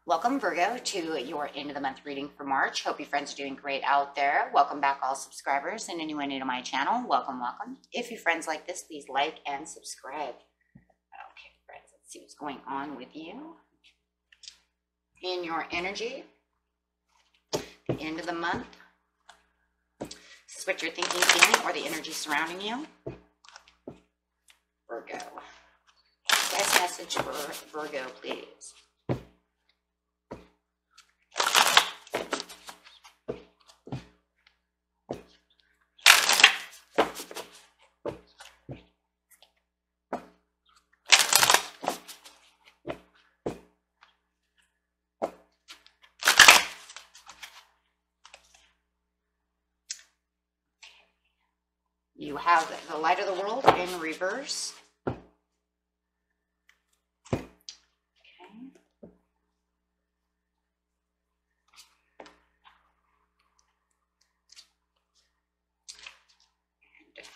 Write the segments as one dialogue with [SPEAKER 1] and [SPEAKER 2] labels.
[SPEAKER 1] Welcome, Virgo, to your end of the month reading for March. Hope your friends are doing great out there. Welcome back, all subscribers, and anyone new to my channel. Welcome, welcome. If your friends like this, please like and subscribe. Okay, friends, let's see what's going on with you in your energy. The end of the month. This is what you're thinking, feeling, or the energy surrounding you. Virgo. Best message for Virgo, please. You have the light of the world in reverse. Okay. And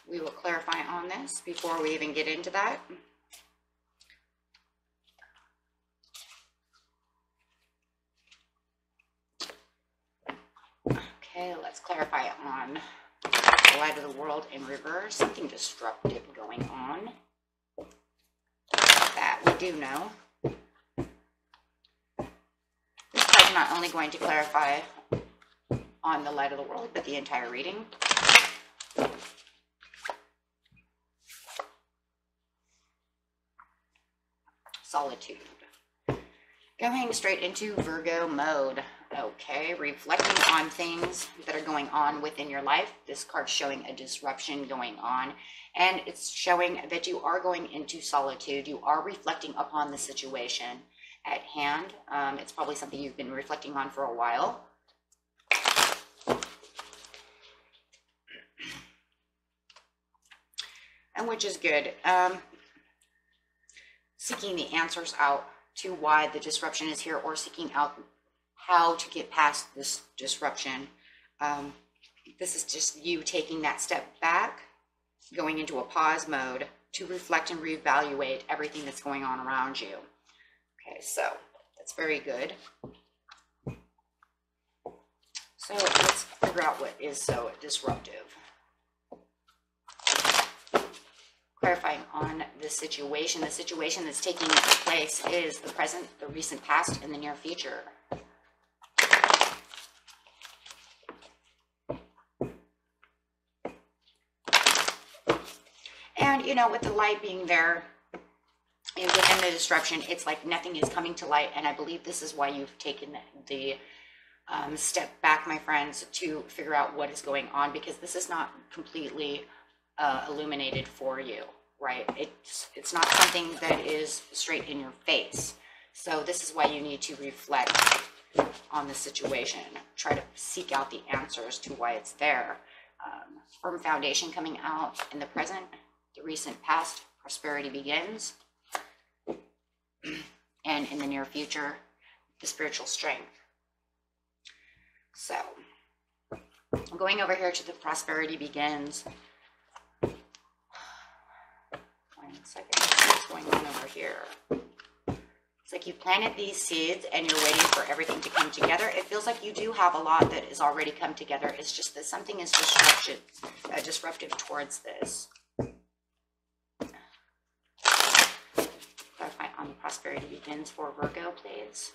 [SPEAKER 1] we will clarify on this before we even get into that. Okay, let's clarify on the light of the world in reverse. Something disruptive going on. That we do know. This card is not only going to clarify on the light of the world, but the entire reading. Solitude. Going straight into Virgo mode. Okay, reflecting on things that are going on within your life. This card's showing a disruption going on, and it's showing that you are going into solitude. You are reflecting upon the situation at hand. It's probably something you've been reflecting on for a while. And which is good. Seeking the answers out to why the disruption is here, or seeking out how to get past this disruption. This is just you taking that step back, going into a pause mode to reflect and reevaluate everything that's going on around you. Okay, so that's very good. So let's figure out what is so disruptive. Clarifying on the situation that's taking place is the present, the recent past, and the near future. And, you know, with the light being there, and within the disruption, it's like nothing is coming to light. And I believe this is why you've taken the step back, my friends, to figure out what is going on, because this is not completely illuminated for you, right? It's not something that is straight in your face. So this is why you need to reflect on the situation. Try to seek out the answers to why it's there. Firm foundation coming out in the present. The recent past, prosperity begins. And in the near future, the spiritual strength. So, I'm going over here to the prosperity begins. 1 second, what's going on over here? It's like you planted these seeds and you're waiting for everything to come together. It feels like you do have a lot that has already come together. It's just that something is disruptive towards this. Clarify on the prosperity begins for Virgo, please.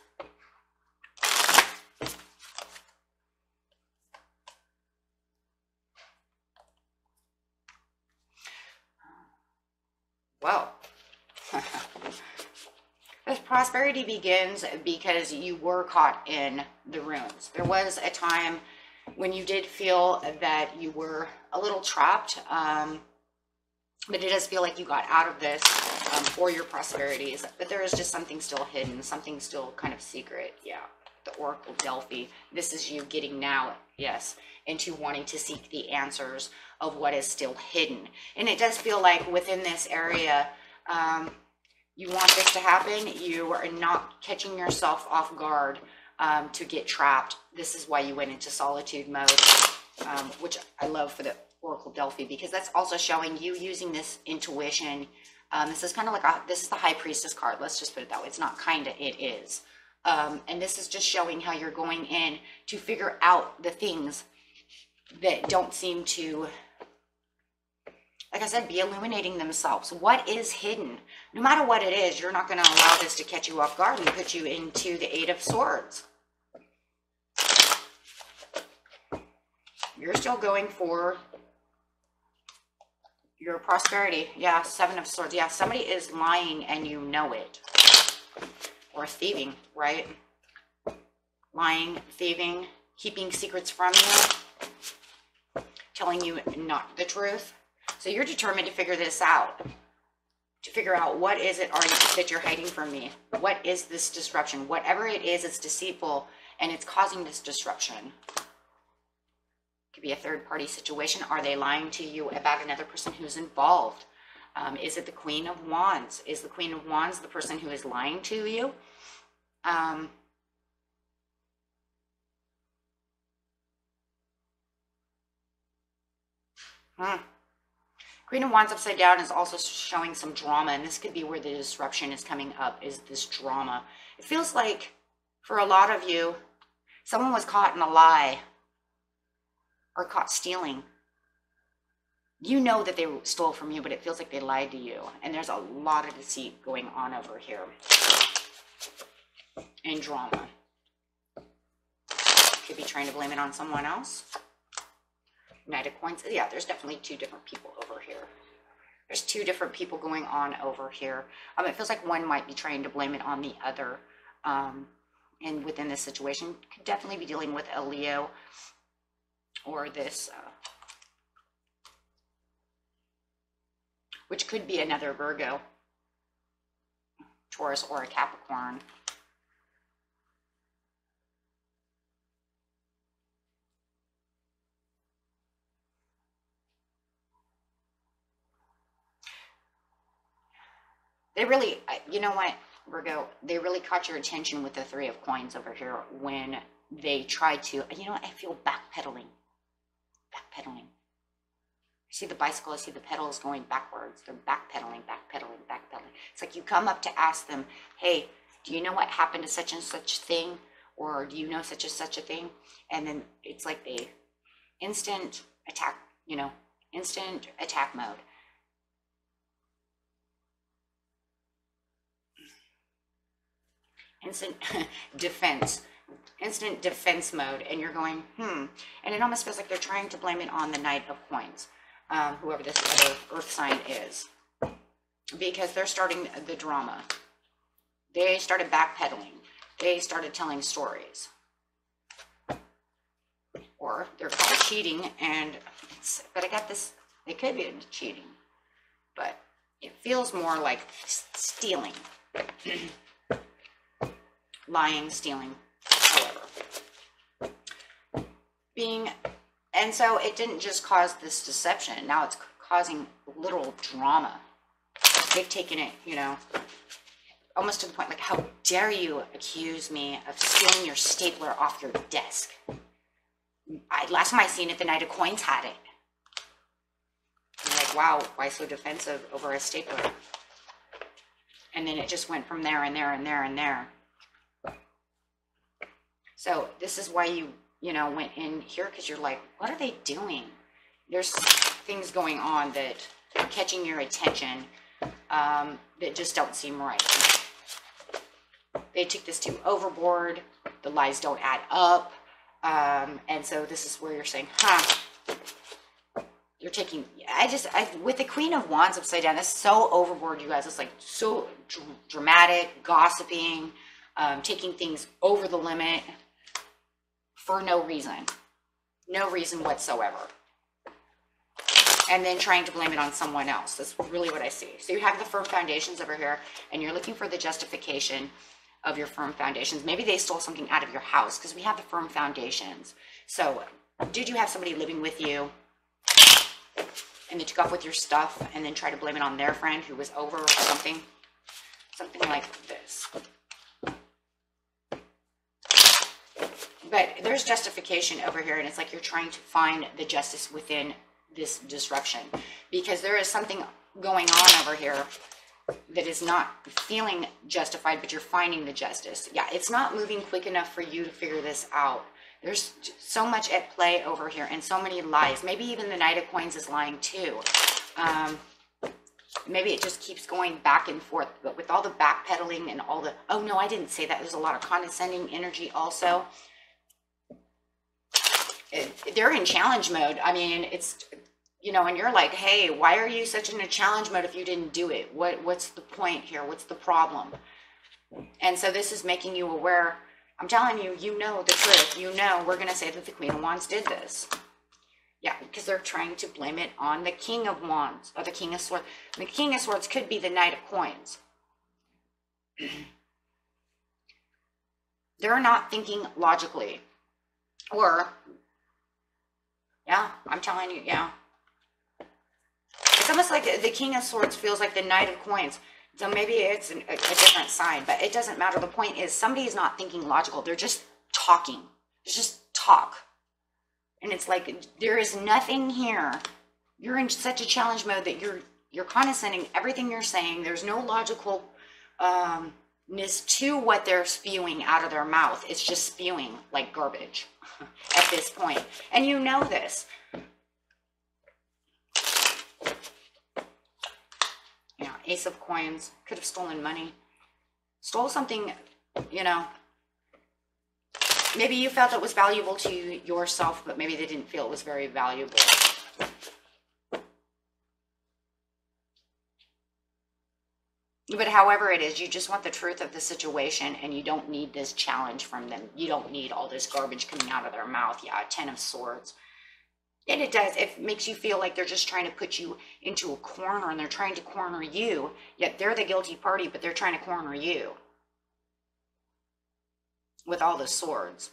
[SPEAKER 1] Well, this prosperity begins because you were caught in the ruins. There was a time when you did feel that you were a little trapped, but it does feel like you got out of this for your prosperities. But there is just something still hidden, something still kind of secret. Yeah, the Oracle Delphi. This is you getting now, yes, into wanting to seek the answers of what is still hidden. And it does feel like within this area, you want this to happen. You are not catching yourself off guard to get trapped. This is why you went into solitude mode, which I love for the Oracle Delphi, because that's also showing you using this intuition. This is kind of like this is the High Priestess card. Let's just put it that way. It's not kind of, it is. And this is just showing how you're going in to figure out the things that don't seem to, like I said, be illuminating themselves. What is hidden? No matter what it is, you're not going to allow this to catch you off guard and put you into the Eight of Swords. You're still going for your prosperity. Yeah, Seven of Swords. Yeah, somebody is lying and you know it. Or thieving, right? Lying, thieving, keeping secrets from you, telling you not the truth. So you're determined to figure this out. To figure out what is it that you're hiding from me. What is this disruption? Whatever it is, it's deceitful and it's causing this disruption. Could be a third-party situation. Are they lying to you about another person who's involved? Is it the Queen of Wands? Is the Queen of Wands the person who is lying to you? Queen of Wands upside down is also showing some drama, and this could be where the disruption is coming up, is this drama. It feels like, for a lot of you, someone was caught in a lie or caught stealing. You know that they stole from you, but it feels like they lied to you. And there's a lot of deceit going on over here. And drama. Could be trying to blame it on someone else. Knight of Coins. Yeah, there's definitely two different people over here. There's two different people going on over here. It feels like one might be trying to blame it on the other. And within this situation, could definitely be dealing with a Leo or this, which could be another Virgo, Taurus, or a Capricorn. They really, you know what, Virgo, they really caught your attention with the Three of Coins over here when they tried to, you know what, I feel backpedaling. Backpedaling. I see the bicycle, I see the pedals going backwards. They're backpedaling, backpedaling, backpedaling. It's like you come up to ask them, hey, do you know what happened to such and such thing? Or do you know such and such a thing? And then it's like they instant attack, you know, instant attack mode. Instant defense. Instant defense mode, and you're going, and it almost feels like they're trying to blame it on the Knight of Coins, whoever this other earth sign is, because they're starting the drama. They started backpedaling. They started telling stories, or they're called cheating. And but I got this. It could be cheating, but it feels more like stealing, lying, stealing. However, and so it didn't just cause this deception. Now it's causing literal drama. They've taken it, you know, almost to the point like, how dare you accuse me of stealing your stapler off your desk? Last time I seen it, the Knight of Coins had it. I'm like, wow, why so defensive over a stapler? And then it just went from there and there and there and there. So this is why you know, went in here, because you're like, what are they doing? There's things going on that are catching your attention that just don't seem right. They took this too overboard. The lies don't add up. And so this is where you're saying, you're taking, with the Queen of Wands upside down, that's so overboard, you guys. It's like so dramatic, gossiping, taking things over the limit. For no reason whatsoever. And then trying to blame it on someone else. That's really what I see. So you have the firm foundations over here, and you're looking for the justification of your firm foundations. Maybe they stole something out of your house, because we have the firm foundations. So did you have somebody living with you, and they took off with your stuff, and then try to blame it on their friend who was over or something? Something like this. But there's justification over here, and it's like you're trying to find the justice within this disruption, because there is something going on over here that is not feeling justified, but you're finding the justice. Yeah, it's not moving quick enough for you to figure this out. There's so much at play over here and so many lies. Maybe even the Knight of Coins is lying too. Maybe it just keeps going back and forth, but with all the backpedaling and all the, oh no, I didn't say that. There's a lot of condescending energy also. They're in challenge mode. I mean, it's, you know, and you're like, hey, why are you such in a challenge mode if you didn't do it? What's the point here? What's the problem? And so this is making you aware. I'm telling you, you know the truth. You know, we're going to say that the Queen of Wands did this. Yeah, because they're trying to blame it on the King of Wands or the King of Swords. The King of Swords could be the Knight of Coins. They're not thinking logically. Or, yeah, I'm telling you, yeah. It's almost like the King of Swords feels like the Knight of Coins. So maybe it's a different side, but it doesn't matter. The point is somebody is not thinking logical. They're just talking. It's just talk. And it's like, there is nothing here. You're in such a challenge mode that you're condescending everything you're saying. There's no logicalness to what they're spewing out of their mouth. It's just spewing like garbage at this point. And you know this. Yeah, Ace of Coins. Could have stolen money. Stole something, you know. Maybe you felt it was valuable to yourself, but maybe they didn't feel it was very valuable. But however it is, you just want the truth of the situation, and you don't need this challenge from them. You don't need all this garbage coming out of their mouth. Yeah, Ten of Swords. And it does. It makes you feel like they're just trying to put you into a corner, and they're trying to corner you, yet they're the guilty party, but they're trying to corner you. With all the swords.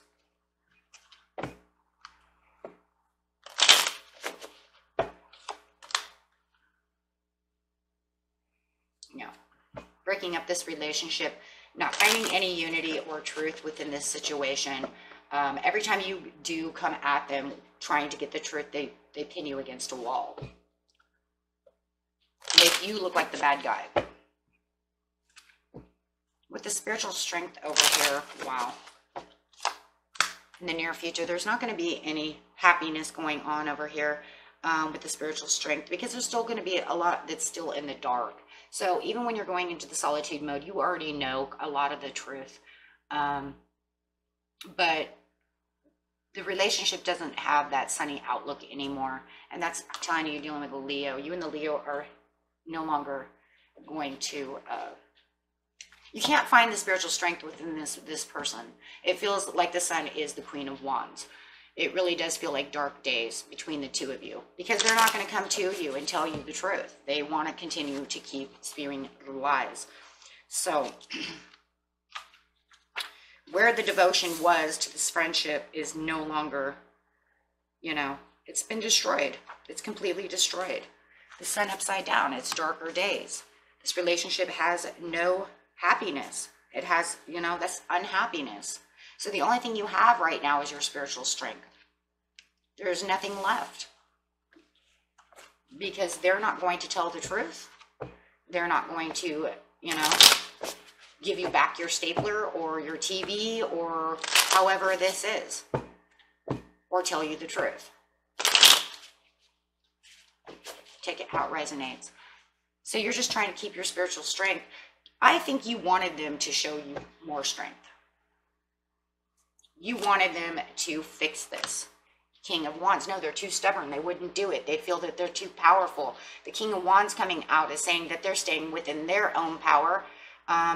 [SPEAKER 1] Yeah. Breaking up this relationship, not finding any unity or truth within this situation. Every time you do come at them trying to get the truth, they pin you against a wall. Make you look like the bad guy. With the spiritual strength over here, wow. In the near future, there's not going to be any happiness going on over here with the spiritual strength, because there's still going to be a lot that's still in the dark. So even when you're going into the solitude mode, you already know a lot of the truth. But the relationship doesn't have that sunny outlook anymore. And that's telling you, you're dealing with a Leo. You and the Leo are no longer going to... you can't find the spiritual strength within this person. It feels like the Sun is the Queen of Wands. It really does feel like dark days between the two of you, because they're not going to come to you and tell you the truth. They want to continue to keep spewing the lies. So where the devotion was to this friendship is no longer, you know, it's been destroyed. It's completely destroyed. The Sun upside down. It's darker days. This relationship has no happiness. It has, you know, that's unhappiness. So the only thing you have right now is your spiritual strength. There's nothing left, because they're not going to tell the truth. They're not going to, you know, give you back your stapler or your TV or however this is, or tell you the truth. Take it how it resonates. So you're just trying to keep your spiritual strength. I think you wanted them to show you more strength. You wanted them to fix this. King of Wands, no, they're too stubborn. They wouldn't do it. They feel that they're too powerful. The King of Wands coming out is saying that they're staying within their own power.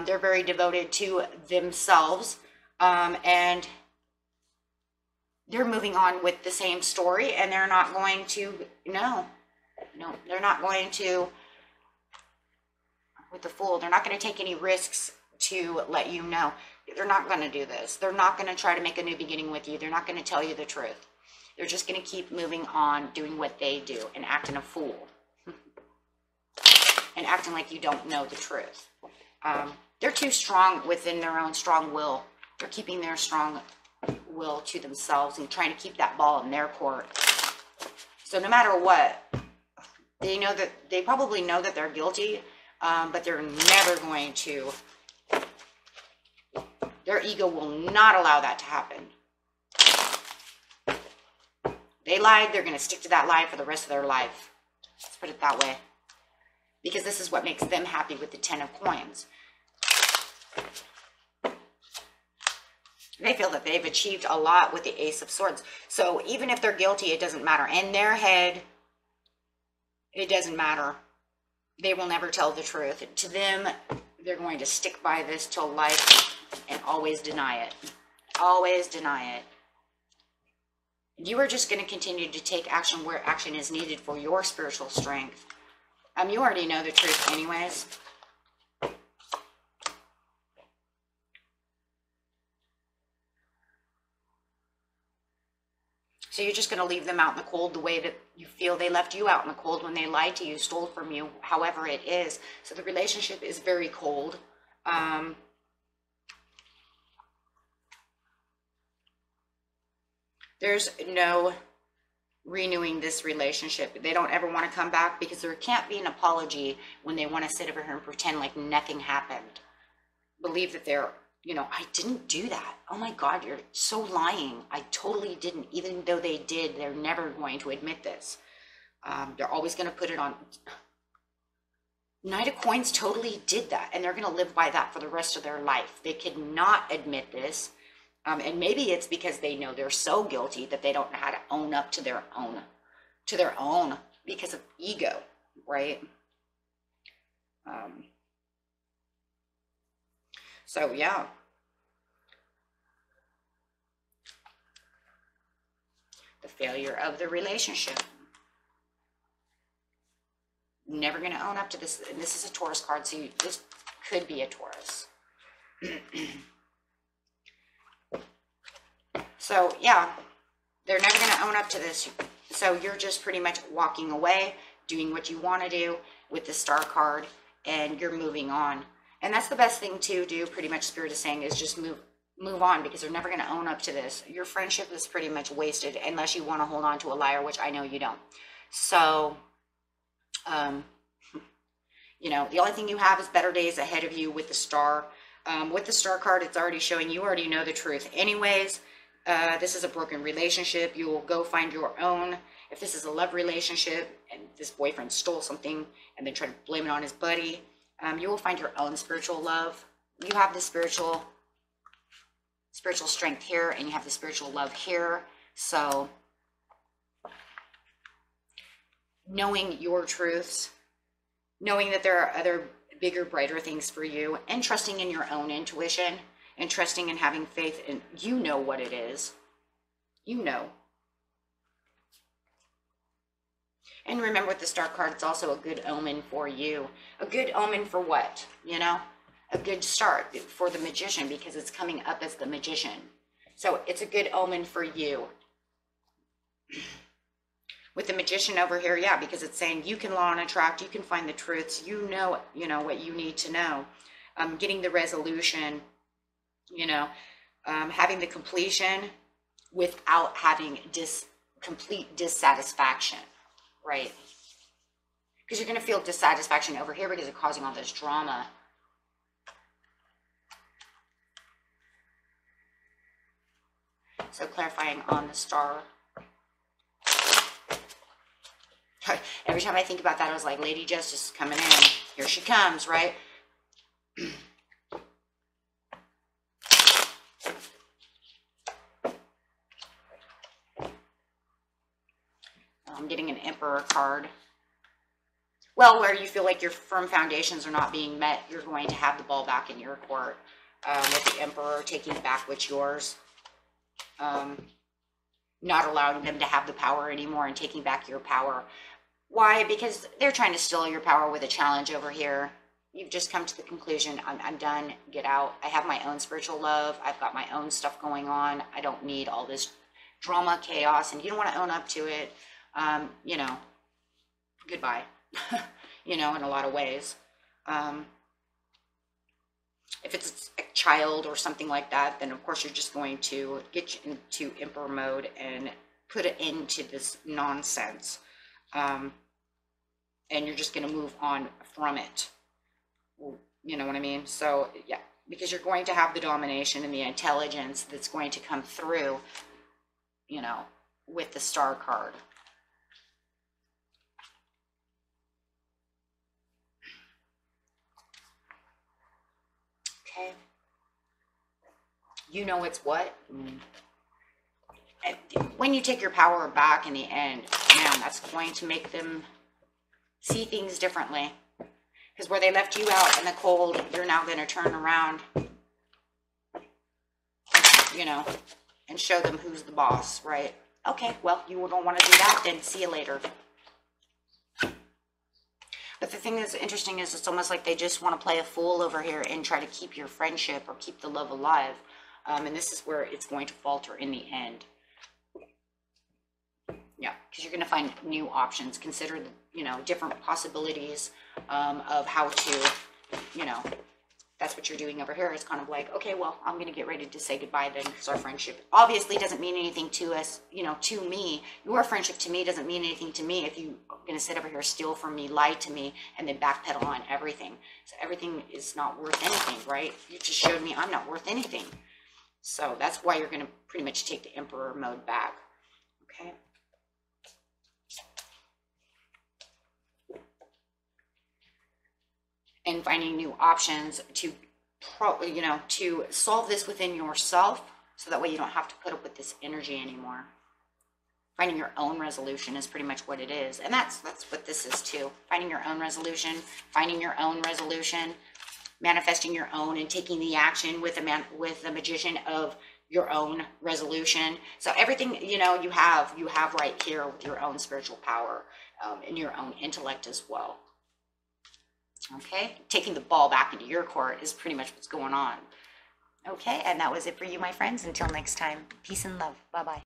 [SPEAKER 1] They're very devoted to themselves. And they're moving on with the same story. And they're not going to, no, they're not going to, with the Fool, they're not going to take any risks to let you know. They're not going to do this. They're not going to try to make a new beginning with you. They're not going to tell you the truth. They're just going to keep moving on, doing what they do, and acting a fool. And acting like you don't know the truth. They're too strong within their own strong will. They're keeping their strong will to themselves and trying to keep that ball in their court. So no matter what, they know that, they probably know that they're guilty, but they're never going to, their ego will not allow that to happen. They lied, they're going to stick to that lie for the rest of their life. Let's put it that way. Because this is what makes them happy with the 10 of coins. They feel that they've achieved a lot with the Ace of Swords. So even if they're guilty, it doesn't matter. In their head, it doesn't matter. They will never tell the truth. To them, they're going to stick by this till life and always deny it. Always deny it. You are just going to continue to take action where action is needed for your spiritual strength. You already know the truth anyways. So you're just going to leave them out in the cold the way that you feel they left you out in the cold when they lied to you, stole from you, however it is. So the relationship is very cold. There's no renewing this relationship. They don't ever want to come back because there can't be an apology when they want to sit over here and pretend like nothing happened. Believe that they're, you know, I didn't do that. Oh my God, you're so lying. I totally didn't. Even though they did, they're never going to admit this. They're always going to put it on. Knight of Coins totally did that, and they're going to live by that for the rest of their life. They could not admit this. And maybe it's because they know they're so guilty that they don't know how to own up to their own because of ego, right? So yeah. The failure of the relationship. Never going to own up to this. And this is a Taurus card, so this could be a Taurus. So yeah, they're never going to own up to this. So you're just pretty much walking away, doing what you want to do with the Star card, and you're moving on. And that's the best thing to do, pretty much Spirit is saying, is just move on, because they're never going to own up to this. Your friendship is pretty much wasted unless you want to hold on to a liar, which I know you don't. So, you know, the only thing you have is better days ahead of you with the Star. With the Star card, it's already showing you already know the truth. Anyways, this is a broken relationship. You will go find your own. If this is a love relationship and this boyfriend stole something and then try to blame it on his buddy, you will find your own spiritual love. You have the spiritual strength here, and you have the spiritual love here. So knowing your truths, knowing that there are other bigger, brighter things for you, and trusting in your own intuition, and trusting and having faith in, you know what it is. You know. And remember, with the Star card, it's also a good omen for you. A good omen for what? You know? A good start for the Magician, because it's coming up as the Magician. So it's a good omen for you. With the Magician over here, yeah, because it's saying you can law and attract, you can find the truths, you know what you need to know. Getting the resolution, you know, having the completion without having complete dissatisfaction, right? Because you're going to feel dissatisfaction over here because it's causing all this drama. So clarifying on the Star. Every time I think about that, I was like, Lady Justice is coming in. Here she comes, right? I'm getting an Emperor card. Well, where you feel like your firm foundations are not being met, you're going to have the ball back in your court. With the Emperor taking back what's yours. Not allowing them to have the power anymore and taking back your power. Why? Because they're trying to steal your power with a challenge over here. You've just come to the conclusion, I'm done, get out. I have my own spiritual love. I've got my own stuff going on. I don't need all this drama, chaos, and you don't want to own up to it. You know, goodbye, you know, in a lot of ways. If it's a child or something like that, then of course you're just going to get into Emperor mode and put it into this nonsense. And you're just going to move on from it. You know what I mean? So yeah, because you're going to have the domination and the intelligence that's going to come through, you know, with the Star card. Okay. You know it's what? When you take your power back in the end, man, that's going to make them see things differently. Because where they left you out in the cold, you're now going to turn around, you know, and show them who's the boss, right? Okay, well, you don't want to do that, then see you later. But the thing that's interesting is it's almost like they just want to play a fool over here and try to keep your friendship or keep the love alive. And this is where it's going to falter in the end. Yeah, because you're going to find new options. Consider, you know, different possibilities of how to, you know, that's what you're doing over here. It's kind of like, okay, well, I'm going to get ready to say goodbye then, because our friendship obviously doesn't mean anything to us, you know, to me. Your friendship to me doesn't mean anything to me if you're going to sit over here, steal from me, lie to me, and then backpedal on everything. So everything is not worth anything, right? You just showed me I'm not worth anything. So that's why you're going to pretty much take the Emperor mode back. Okay. And finding new options to, you know, to solve this within yourself, so that way you don't have to put up with this energy anymore. Finding your own resolution is pretty much what it is, and that's what this is too. Finding your own resolution, manifesting your own, and taking the action with the magician of your own resolution. So everything, you know, you have right here with your own spiritual power and your own intellect as well. Okay, taking the ball back into your court is pretty much what's going on. Okay, and that was it for you, my friends. Until next time, peace and love. Bye-bye.